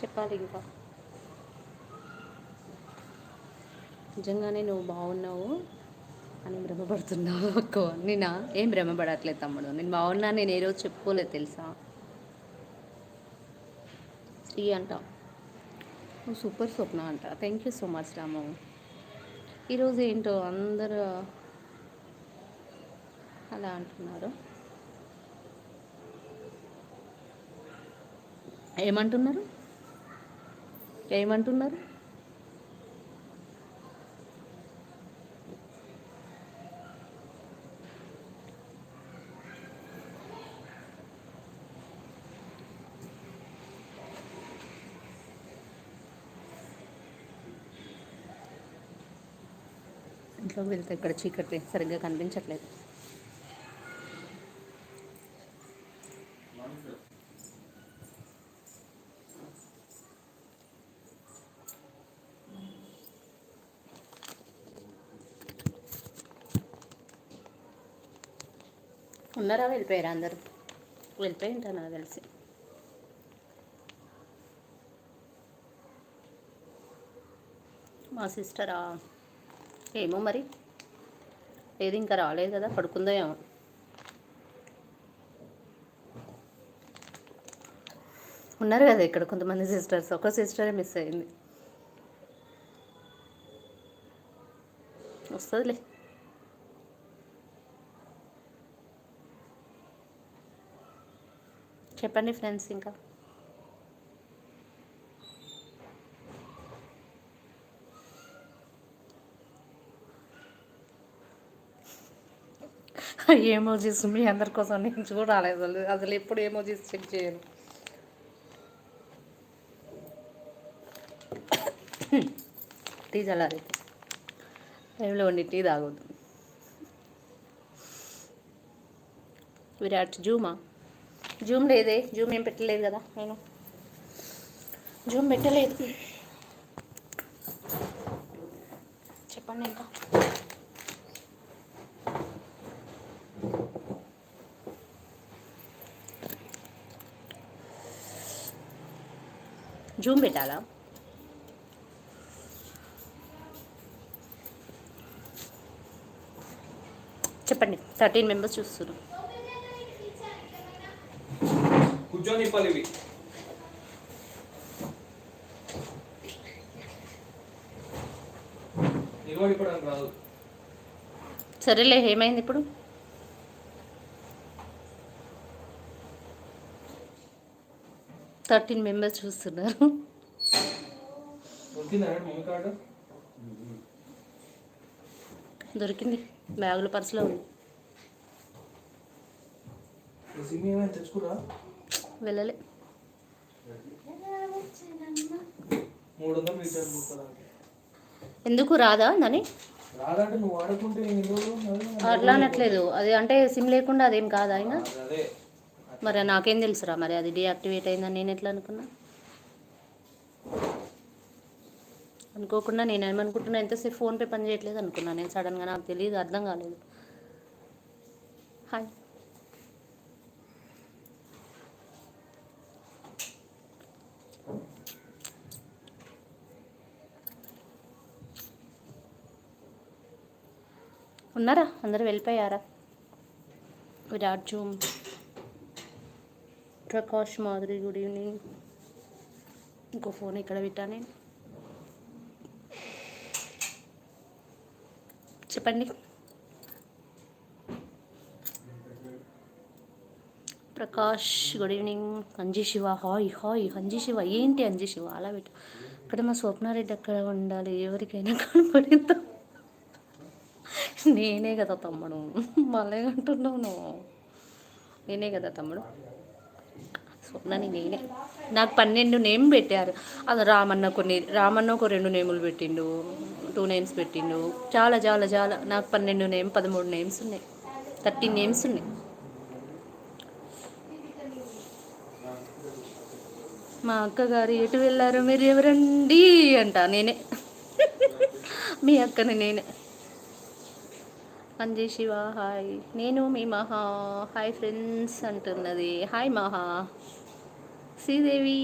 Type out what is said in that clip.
చెప్పాలి ఇంకా. నిజంగానే నువ్వు బాగున్నావు అని భ్రమపడుతున్నావు అక్క. నేనా ఏం భ్రమపడట్లేదు తమ్ముడు. నేను బాగున్నా, నేను ఏ రోజు చెప్పుకోలేదు తెలుసా. శ్రీ అంట, నువ్వు సూపర్ స్వప్న అంట. థ్యాంక్ యూ సో మచ్ రాము. ఈరోజు ఏంటో అందరూ అలా అంటున్నారు. ఏమంటున్నారు ఏమంటున్నారు? ఇంట్లోకి వెళ్తే ఇక్కడ చీకటి సరిగ్గా కనిపించట్లేదు. ఉన్నారా? వెళ్ళిపోయారా అందరూ? వెళ్ళిపోయి ఉంటారు నాకు తెలిసి. మా సిస్టరా ఏమో మరి, ఏది ఇంకా రాలేదు కదా, పడుకుందో ఏమో. ఉన్నారు కదా ఇక్కడ కొంతమంది సిస్టర్స్, ఒక సిస్టరే మిస్ అయింది. వస్తుందిలే. చెప్పండి ఫ్రెండ్స్ ఇంకా. ఏమోజీస్ మీ అందరి కోసం నేను చూడాలి. అసలు ఎప్పుడు ఏమోజీస్ చెక్ చేయను. టీ చల్లారి టైంలో ఉండి టీ తాగొద్దు. విరాట్ జూమా? జూమ్ లేదే, జూమ్ ఏం పెట్టలేదు కదా, నేను జూమ్ పెట్టలేదు. చెప్పండి ఇంకా. జూమ్ పెట్టాలా? చెప్పండి. 13 మెంబర్స్ చూస్తున్నారు. కూర్చొని ఇవి సరేలే, ఏమైంది ఇప్పుడు? థర్టీన్ మెంబర్స్ చూస్తున్నారు. దొరికింది, బ్యాగుల పర్సులో ఉంది. వెళ్ళలే. ఎందుకు రాదా అని అట్లా అనట్లేదు. అది అంటే సిమ్ లేకుండా అదేం కాదా అయినా. మరి నాకేం తెలుసురా, మరి అది డీయాక్టివేట్ అయిందని నేను ఎట్లా అనుకున్నా? అనుకోకుండా నేను ఏమనుకుంటున్నా, ఎంతసేపు ఫోన్పే పని చేయట్లేదు అనుకున్నా నేను. సడన్గా నాకు తెలియదు, అర్థం కాలేదు. హాయ్. ఉన్నారా? అందరూ వెళ్ళిపోయారా? Virat Zoom, Prakash Madhuri good evening. ఇంకో ఫోన్ ఇక్కడ పెట్టా నేను. చెప్పండి. Prakash good evening. Anji Shiva hi hi. Anji Shiva ఏంటి? అంజీ శివ అలా పెట్టు. ఇక్కడ మా స్వప్నారెడ్డి అక్కడ ఉండాలి, ఎవరికైనా కనపడిందా? నేనే కదా తమ్ముడు, మళ్ళీ అంటున్నావు నువ్వు. నేనే కదా తమ్ముడు, స్వప్నని నేనే. నాకు 12 నేమ్ పెట్టారు. అది రామన్న ఒక 2 నేములు పెట్టిండు, 2 నేమ్స్ పెట్టిండు. చాలా చాలా చాలా నాకు 13 నేమ్స్ ఉన్నాయి, 13 నేమ్స్ ఉన్నాయి. మా అక్కగారు ఎటు వెళ్ళారు, మీరు ఎవరండి అంట. నేనే మీ అక్కని, నేనే. అంజీ శివ హాయ్. నేను మీ మహా. హాయ్ ఫ్రెండ్స్ అంటున్నది. హాయ్ మహా. శ్రీదేవి